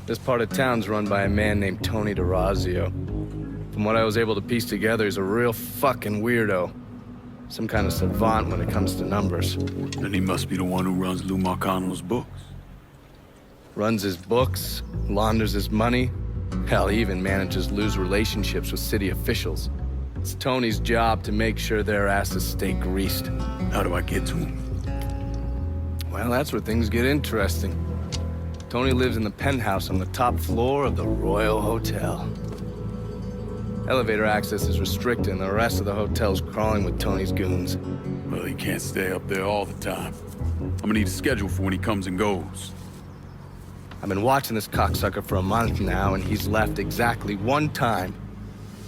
This part of town's run by a man named Tony DeRazio. From what I was able to piece together, he's a real fucking weirdo. Some kind of savant when it comes to numbers. Then he must be the one who runs Lou Marcano's books. Runs his books, launders his money. Hell, he even manages Lou's relationships with city officials. It's Tony's job to make sure their asses stay greased. How do I get to him? Well, that's where things get interesting. Tony lives in the penthouse on the top floor of the Royal Hotel. Elevator access is restricted and the rest of the hotel's crawling with Tony's goons. Well, he can't stay up there all the time. I'm gonna need a schedule for when he comes and goes. I've been watching this cocksucker for a month now, and he's left exactly one time.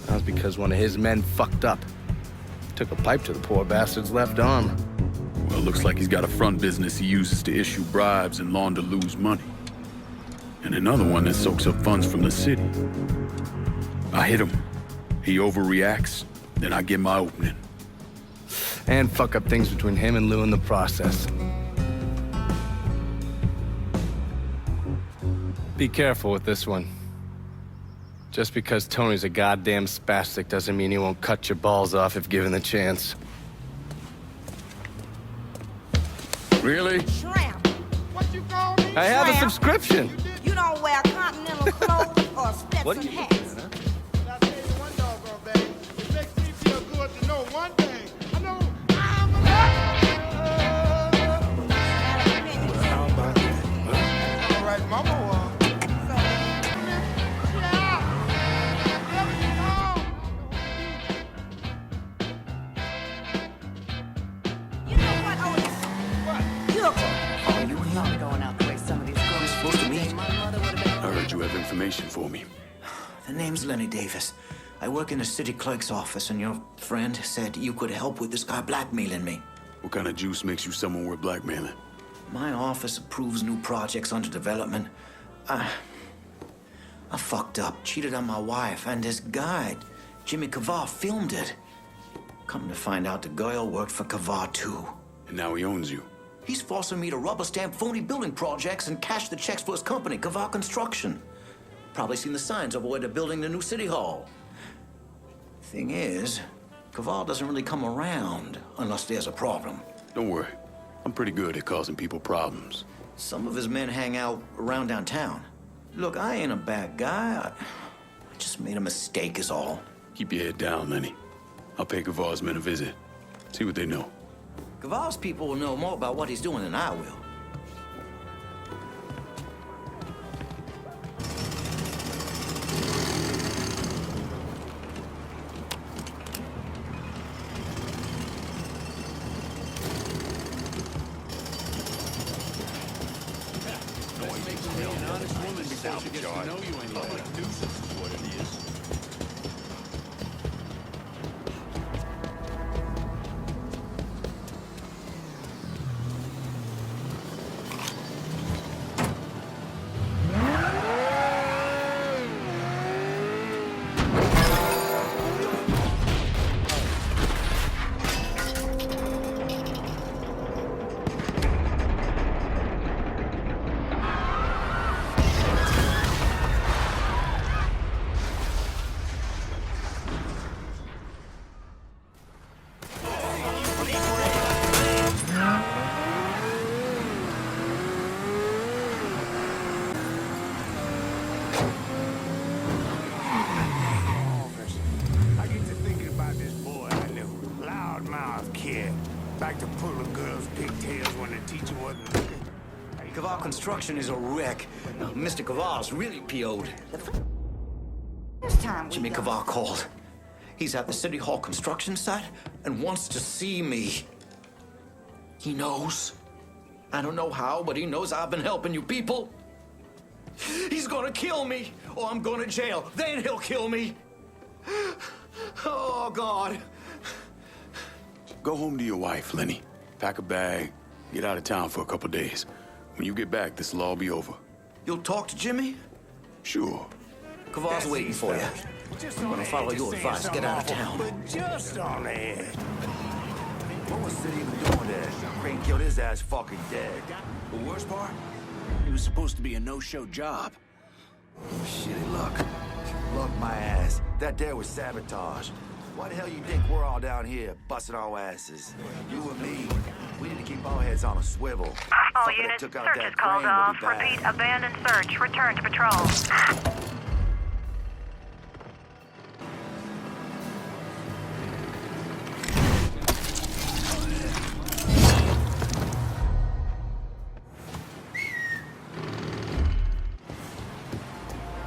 That was because one of his men fucked up. Took a pipe to the poor bastard's left arm. Well, looks like he's got a front business he uses to issue bribes and launder Lou's money. And another one that soaks up funds from the city. I hit him. He overreacts, then I get my opening. And fuck up things between him and Lou in the process. Be careful with this one. Just because Tony's a goddamn spastic doesn't mean he won't cut your balls off if given the chance. Really? Shrimp. What you call me? I have a subscription. You don't wear continental clothes or What are Stetson you hats. doing, huh? But I tell you one doggone thing, it makes me feel good to know one thing. I know I'm all right, Mama. You know what, Otis? You're Oh, you were not going out the way some of these girls supposed to meet. I heard you have information for me. The name's Lenny Davis. I work in the city clerk's office, and your friend said you could help with this guy blackmailing me. What kind of juice makes you someone worth blackmailing? My office approves new projects under development. I fucked up, cheated on my wife, and this guy, Jimmy Kavar, filmed it. Come to find out the girl worked for Kavar, too. And now he owns you. He's forcing me to rubber stamp phony building projects and cash the checks for his company, Kavar Construction. Probably seen the signs over where they're building the new city hall. Thing is, Kavar doesn't really come around unless there's a problem. Don't worry. I'm pretty good at causing people problems. Some of his men hang out around downtown. Look, I ain't a bad guy. I just made a mistake is all. Keep your head down, Lenny. I'll pay Kavar's men a visit. See what they know. Kavar's people will know more about what he's doing than I will. Back to pulling girls' pigtails when the teacher wasn't looking. Kavar Construction is a wreck. Mr. Kavar's really PO'd. This time Jimmy Kavar called. He's at the City Hall construction site and wants to see me. He knows. I don't know how, but he knows I've been helping you people. He's gonna kill me, or I'm going to jail. Then he'll kill me. Oh, God. Go home to your wife, Lenny. Pack a bag, get out of town for a couple days. When you get back, this'll all be over. You'll talk to Jimmy? Sure. Kavar's waiting for you. I'm gonna follow your advice. Get out of town. But just on the edge. What was Sid even doing there? Crane killed his ass fucking dead. The worst part? It was supposed to be a no-show job. Shitty luck. Luck my ass. That there was sabotage. Why the hell you think we're all down here busting our asses? You and me, we need to keep our heads on a swivel. All Fucker that units, took out search that is called crane will off. be back. Repeat, abandoned search. Return to patrol.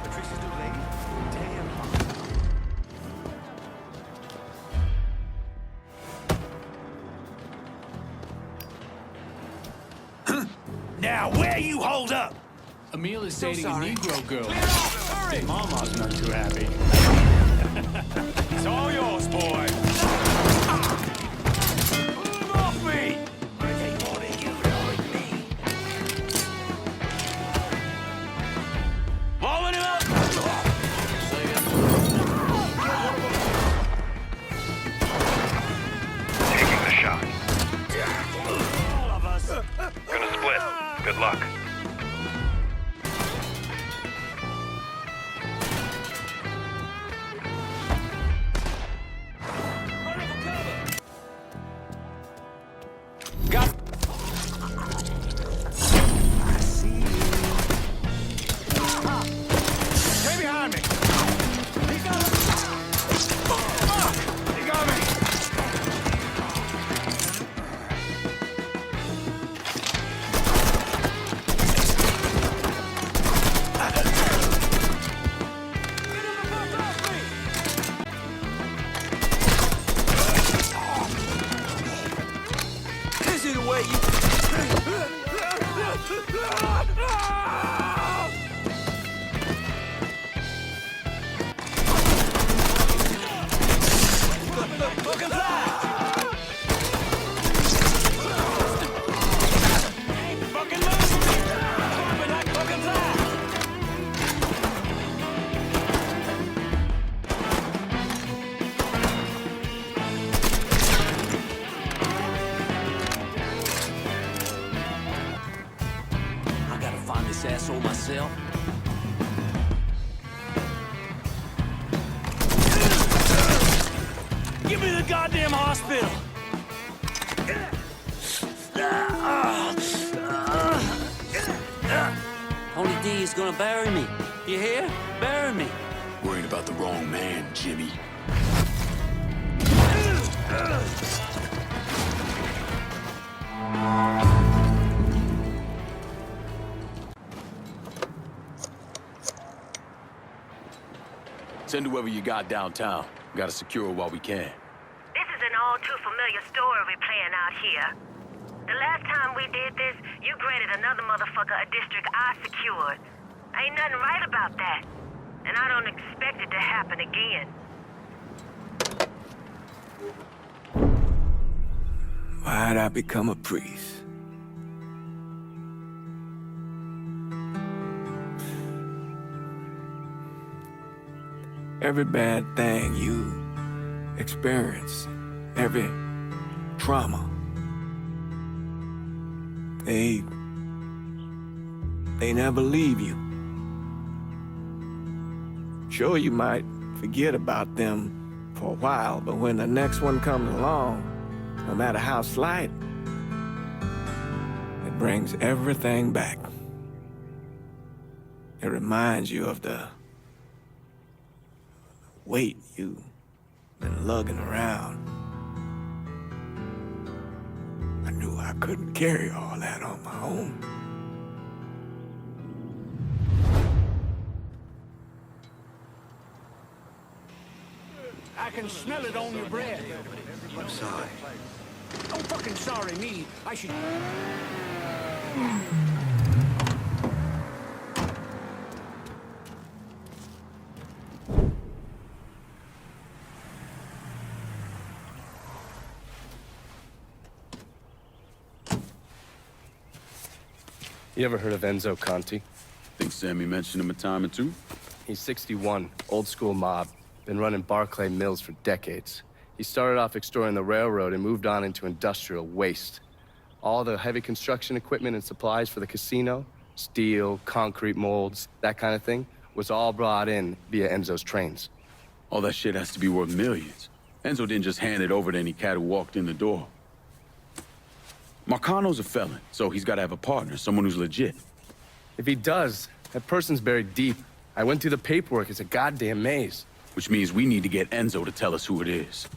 Patricia's new lady? Damn hot. Now, where you hold up? Emil is dating a Negro girl. His mama's not too happy. It's all yours, boy. Move off me! I take more than you know me. Blowing him up! Taking the shot. All of us. Gonna split. Good luck. Got. I see you. Stay behind me. He got me. He got me. This is the way you... Look and fly. Ain't fucking moving. But like fucking fly. I gotta find this asshole myself. Give me the goddamn hospital. Tony D is gonna bury me. You hear? Bury me. Worried about the wrong man, Jimmy. Send whoever you got downtown. Gotta secure her while we can. This is an all too familiar story we're playing out here. The last time we did this, you granted another motherfucker a district I secured. Ain't nothing right about that. And I don't expect it to happen again. Why'd I become a priest? Every bad thing you experience, every trauma, they never leave you. Sure, you might forget about them for a while, but when the next one comes along, no matter how slight, it brings everything back. It reminds you of the weight you've been lugging around. I knew I couldn't carry all that on my own. I can smell it on your breath. I'm sorry. Oh, fucking sorry me. I should... You ever heard of Enzo Conti? Think Sammy mentioned him a time or two? He's 61, old school mob. Been running Barclay Mills for decades. He started off extorting the railroad and moved on into industrial waste. All the heavy construction equipment and supplies for the casino, steel, concrete molds, that kind of thing, was all brought in via Enzo's trains. All that shit has to be worth millions. Enzo didn't just hand it over to any cat who walked in the door. Marcano's a felon, so he's got to have a partner, someone who's legit. If he does, that person's buried deep. I went through the paperwork. It's a goddamn maze. Which means we need to get Enzo to tell us who it is.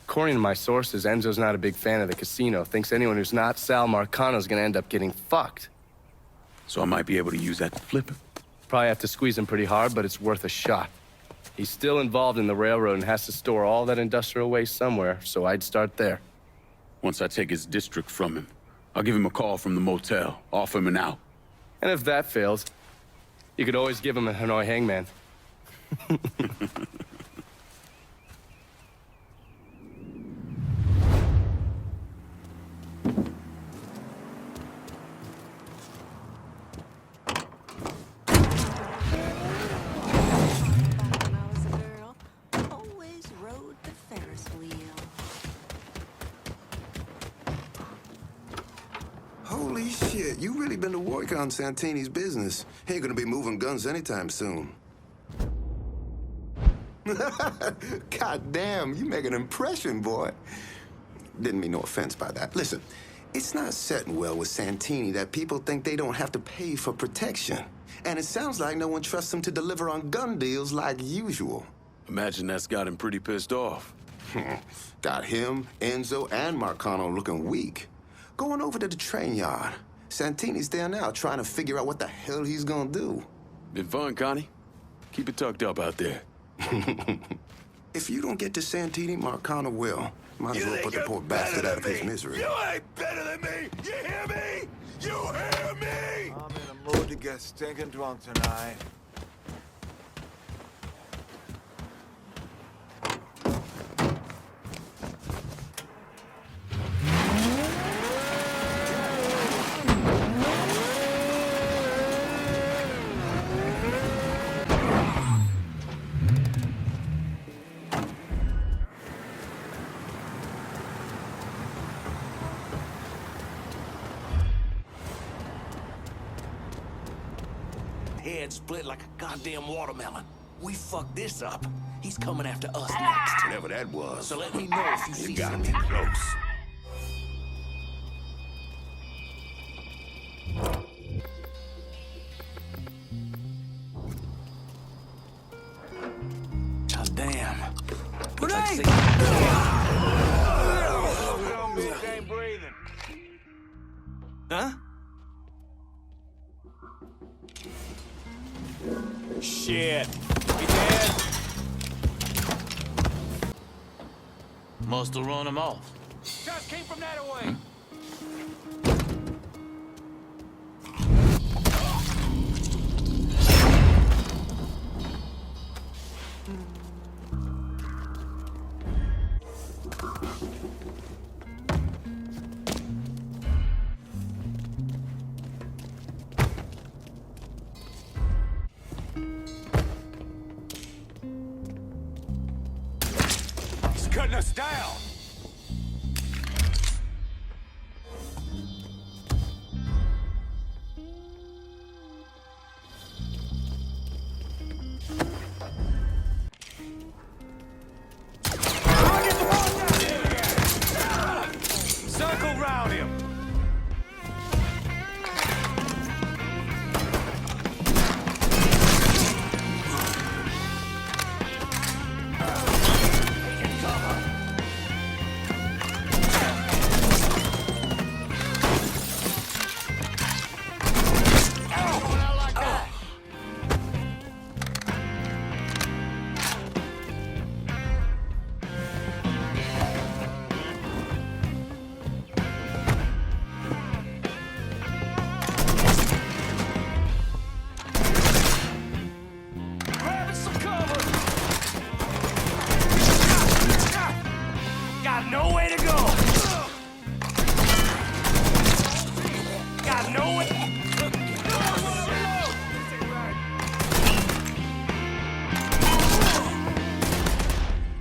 According to my sources, Enzo's not a big fan of the casino. Thinks anyone who's not Sal Marcano's gonna end up getting fucked. So I might be able to use that to flip him. Probably have to squeeze him pretty hard, but it's worth a shot. He's still involved in the railroad and has to store all that industrial waste somewhere, so I'd start there. Once I take his district from him, I'll give him a call from the motel, offer him an out. And if that fails, you could always give him a Hanoi hangman. Holy shit, you really been to work on Santini's business. He ain't gonna be moving guns anytime soon. God damn, you make an impression, boy. Didn't mean no offense by that. Listen, it's not setting well with Santini that people think they don't have to pay for protection. And it sounds like no one trusts him to deliver on gun deals like usual. Imagine that's got him pretty pissed off. Got him, Enzo, and Marcano looking weak. Going over to the train yard. Santini's there now trying to figure out what the hell he's gonna do. Been fun, Connie. Keep it tucked up out there. If you don't get to Santini, Marcano will. Might as well put the poor bastard out of his misery. You ain't better than me! You hear me? You hear me? I'm in a mood to get stinking drunk tonight. Head split like a goddamn watermelon. We fucked this up. He's coming after us next. Whatever that was. So let me know if you see You gotta be something. close. God damn. Grenade! Ain't breathing. Huh? Shit. He dead? Must have run him off. Just came from that away. He's cutting us down! Circle round him. Grabbing some cover. Got nowhere to go. Got nowhere.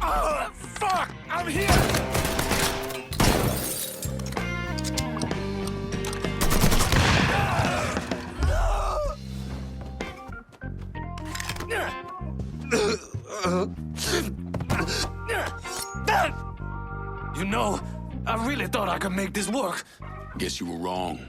Oh, fuck! I'm here! You know, I really thought I could make this work. Guess you were wrong.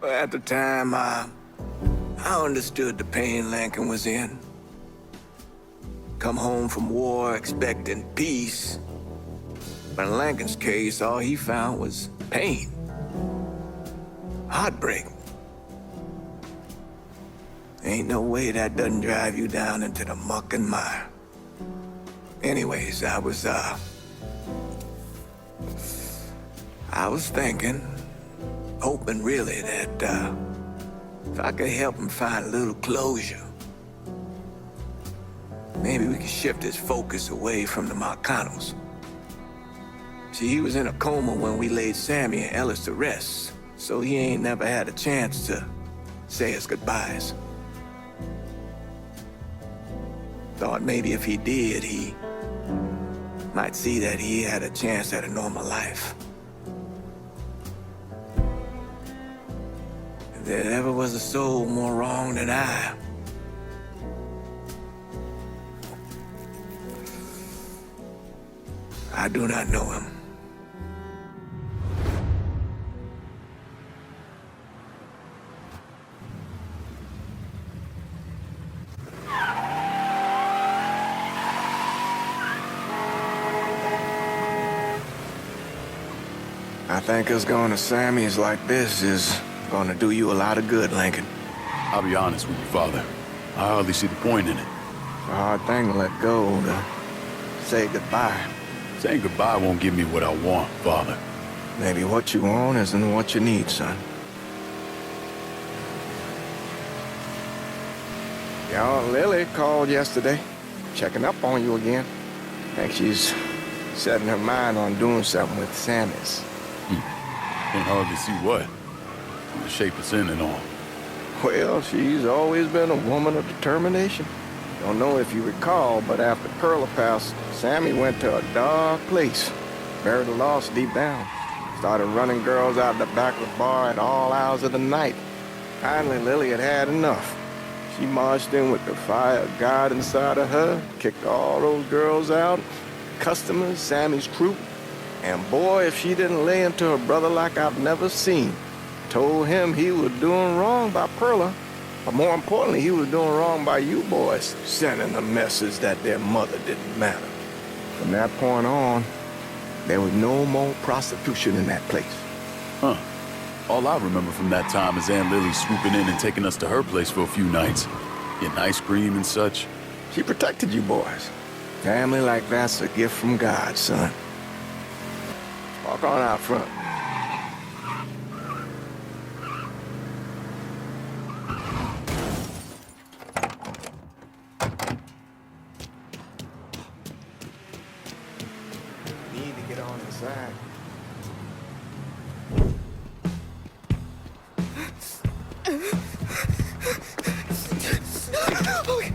At the time, I understood the pain Lincoln was in. Come home from war expecting peace. But in Lincoln's case, all he found was pain. Heartbreak. Ain't no way that doesn't drive you down into the muck and mire. Anyways, I was thinking, hoping really that if I could help him find a little closure, maybe we could shift his focus away from the Marcanos. See, he was in a coma when we laid Sammy and Ellis to rest, so he ain't never had a chance to say his goodbyes. Thought maybe if he did, he might see that he had a chance at a normal life. If there ever was a soul more wrong than I do not know him. I think us going to Sammy's like this is gonna do you a lot of good, Lincoln. I'll be honest with you, Father. I hardly see the point in it. It's a hard thing to let go, to say goodbye. Saying goodbye won't give me what I want, Father. Maybe what you want isn't what you need, son. Your Aunt Lily called yesterday, checking up on you again. Think she's setting her mind on doing something with Sammy's. Can't hardly see what. The shape it's in and all. Well, she's always been a woman of determination. Don't know if you recall, but after Perla passed, Sammy went to a dark place. Buried the lost deep down. Started running girls out the back of the bar at all hours of the night. Finally, Lily had had enough. She marched in with the fire of God inside of her, kicked all those girls out, customers, Sammy's crew. And boy, if she didn't lay into her brother like I've never seen. Told him he was doing wrong by Perla. But more importantly, he was doing wrong by you boys, sending a message that their mother didn't matter. From that point on, there was no more prostitution in that place. Huh. All I remember from that time is Aunt Lily swooping in and taking us to her place for a few nights. Getting ice cream and such. She protected you boys. Family like that's a gift from God, son. Walk on out front. Need to get on inside.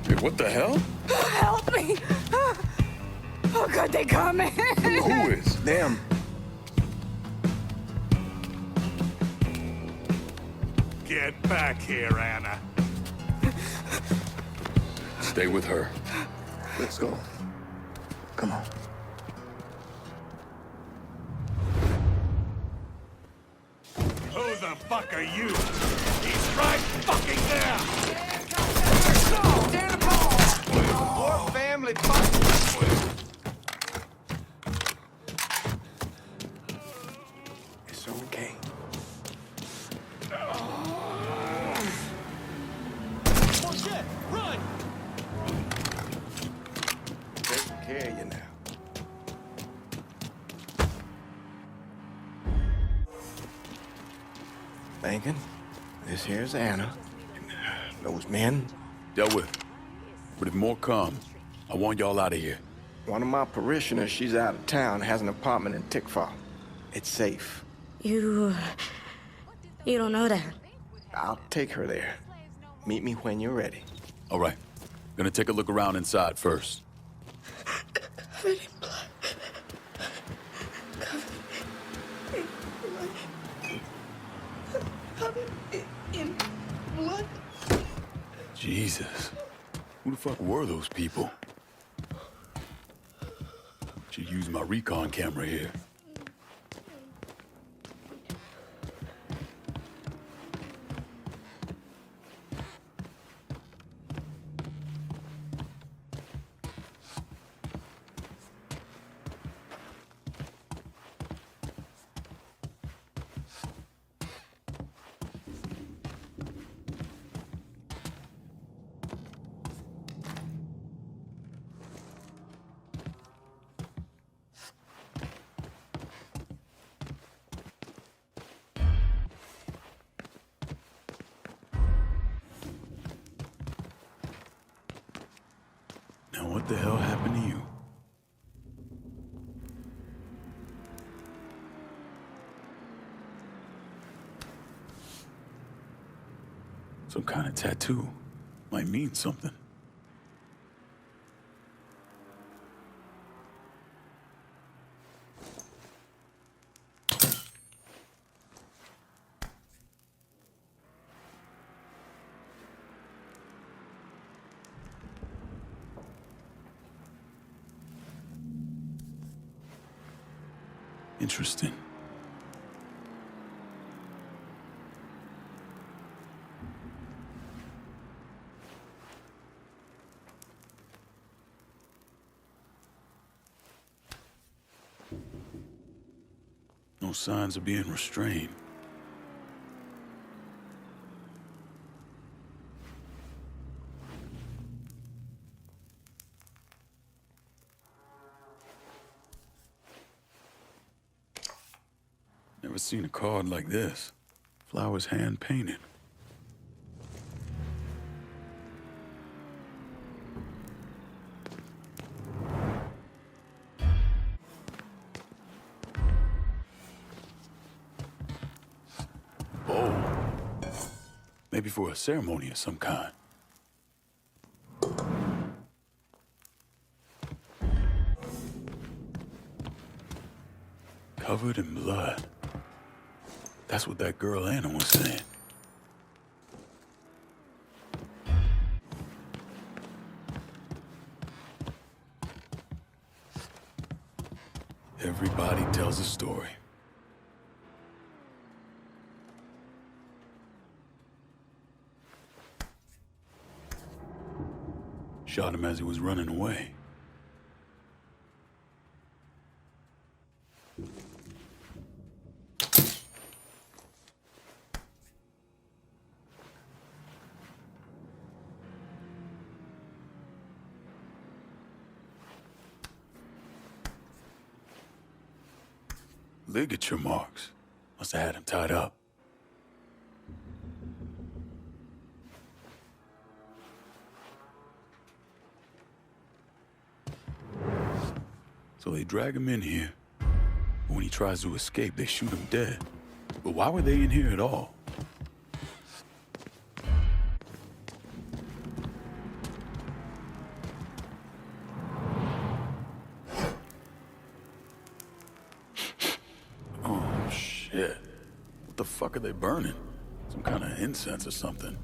Hey, what the hell? Help me! Oh, God, they coming! Who is? Them. Get back here, Anna. Stay with her. Let's go. Come on. Who the fuck are you? He's right fucking there! Poor family fight. It's okay. Oh shit! Run! Taking care of you now. Lincoln, this here's Anna. Those men. Dealt with. But if more come, I want y'all out of here. One of my parishioners, she's out of town, has an apartment in Tickfall. It's safe. You don't know that. I'll take her there. Meet me when you're ready. All right. Gonna take a look around inside first. Covered in blood. Covered in blood. Jesus. Who the fuck were those people? Should use my recon camera here. Now what the hell happened to you? Some kind of tattoo. Might mean something. Interesting. No signs of being restrained. Never seen a card like this. Flowers hand painted. Bowl. Maybe for a ceremony of some kind. Covered in blood. That's what that girl Anna was saying. Everybody tells a story. Shot him as he was running away. Ligature marks. Must have had him tied up. So they drag him in here. But when he tries to escape, they shoot him dead. But why were they in here at all? Oh, shit. What the fuck are they burning? Some kind of incense or something.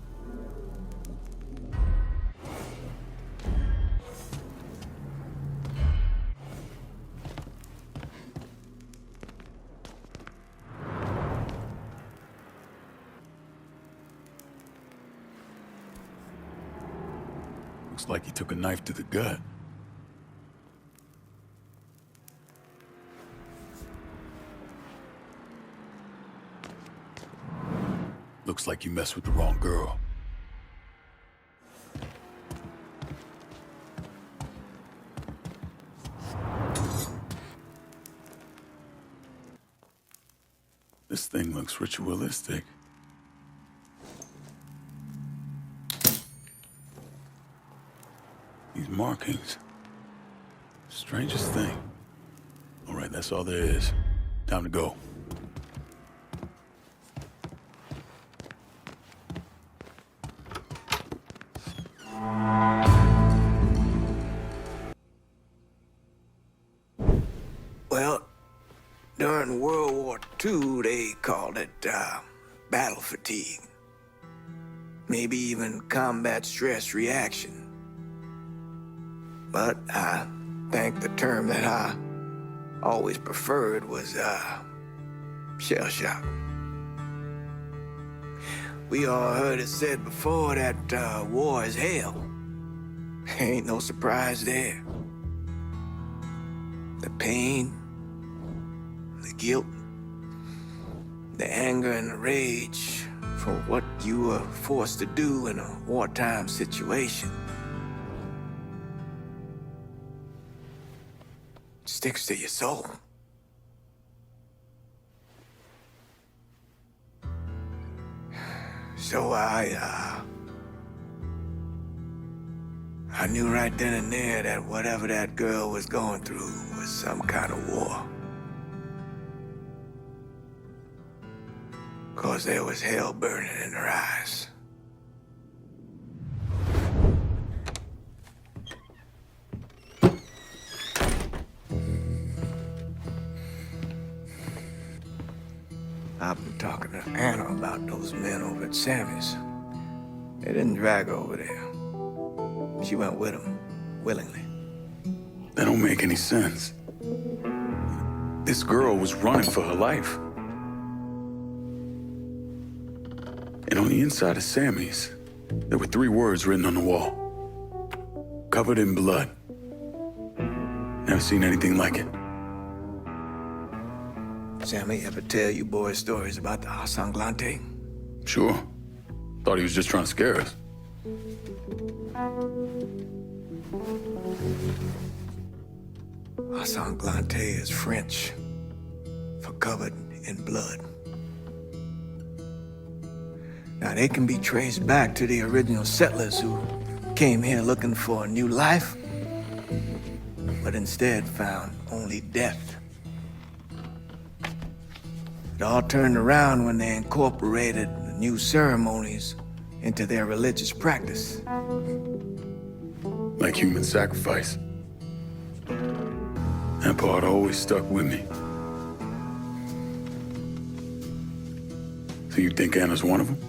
Looks like he took a knife to the gut. Looks like you messed with the wrong girl. This thing looks ritualistic. These markings. Strangest thing. All right, that's all there is. Time to go. II, they called it battle fatigue. Maybe even combat stress reaction. But I think the term that I always preferred was shell shock. We all heard it said before that war is hell. Ain't no surprise there. The pain, the guilt, the anger and the rage for what you were forced to do in a wartime situation sticks to your soul. So I knew right then and there that whatever that girl was going through was some kind of war. 'Cause there was hell burning in her eyes. I've been talking to Anna about those men over at Sammy's. They didn't drag her over there. She went with them, willingly. That don't make any sense. This girl was running for her life. And on the inside of Sammy's, there were 3 words written on the wall. Covered in blood. Never seen anything like it. Sammy ever tell you boys stories about the Sanglante? Sure. Thought he was just trying to scare us. Sanglante is French for covered in blood. Now, they can be traced back to the original settlers who came here looking for a new life, but instead found only death. It all turned around when they incorporated the new ceremonies into their religious practice. Like human sacrifice. That part always stuck with me. So you think Anna's one of them?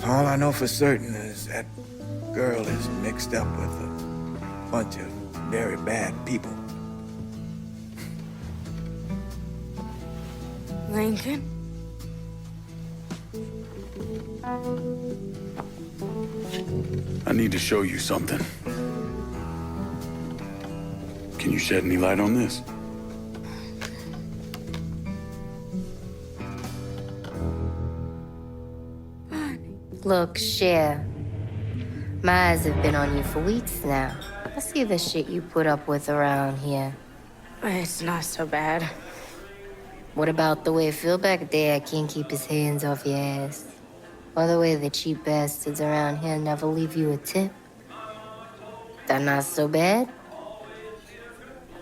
All I know for certain is that girl is mixed up with a bunch of very bad people. Lincoln? I need to show you something. Can you shed any light on this? Look, Cher. My eyes have been on you for weeks now. I see the shit you put up with around here. It's not so bad. What about the way Phil back there can't keep his hands off your ass? Or the way the cheap bastards around here never leave you a tip? That not so bad?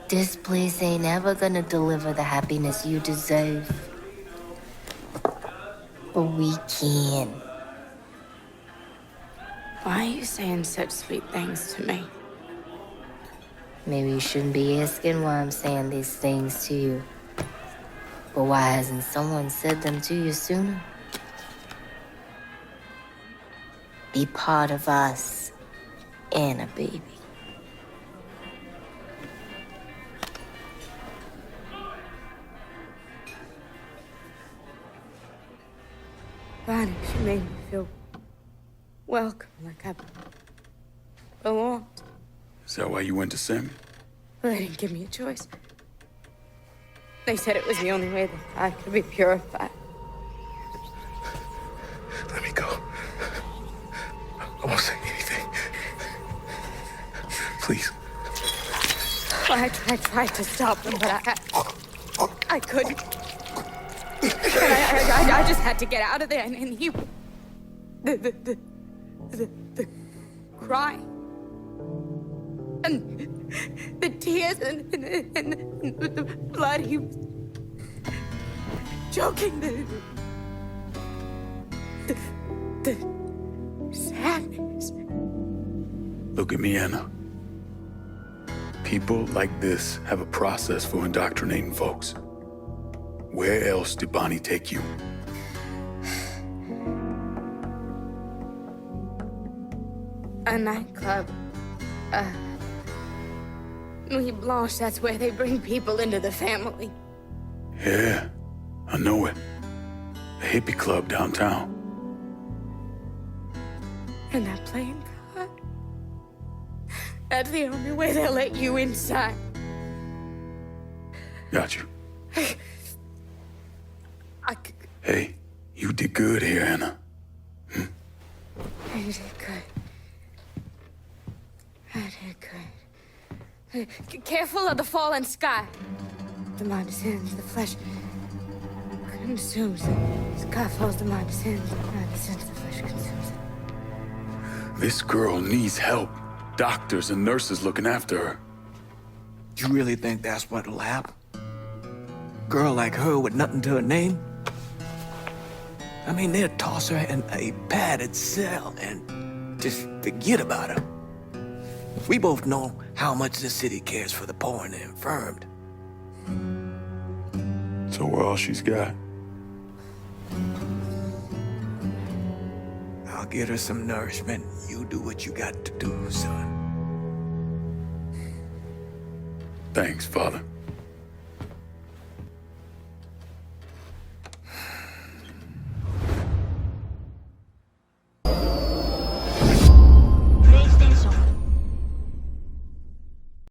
This place ain't ever gonna deliver the happiness you deserve. But we can. Why are you saying such sweet things to me? Maybe you shouldn't be asking why I'm saying these things to you. But why hasn't someone said them to you sooner? Be part of us, Anna, baby. Bonnie, she made me feel welcome, like I belonged. Is that why you went to Sammy? Well, they didn't give me a choice. They said it was the only way that I could be purified. Let me go. I won't say anything. Please. Well, I tried to stop them, but I couldn't. And I just had to get out of there, and he... The crying. And the tears and the blood, he was choking the sadness. Look at me, Anna. People like this have a process for indoctrinating folks. Where else did Bonnie take you? A nightclub. Nuit Blanche, that's where they bring people into the family. Yeah, I know it. A hippie club downtown. And that playing card? That's the only way they'll let you inside. Got you. I Hey, you did good here, Anna. did good. I did good. Careful of the fallen sky. The mind descends, the flesh consumes. The sky falls, the mind descends, the mind descends, the flesh consumes. This girl needs help. Doctors and nurses looking after her. You really think that's what'll happen? Girl like her with nothing to her name? I mean, they'll toss her in a padded cell and just forget about her. We both know how much the city cares for the poor and the infirmed. So we're all she's got. I'll get her some nourishment. You do what you got to do, son. Thanks, Father.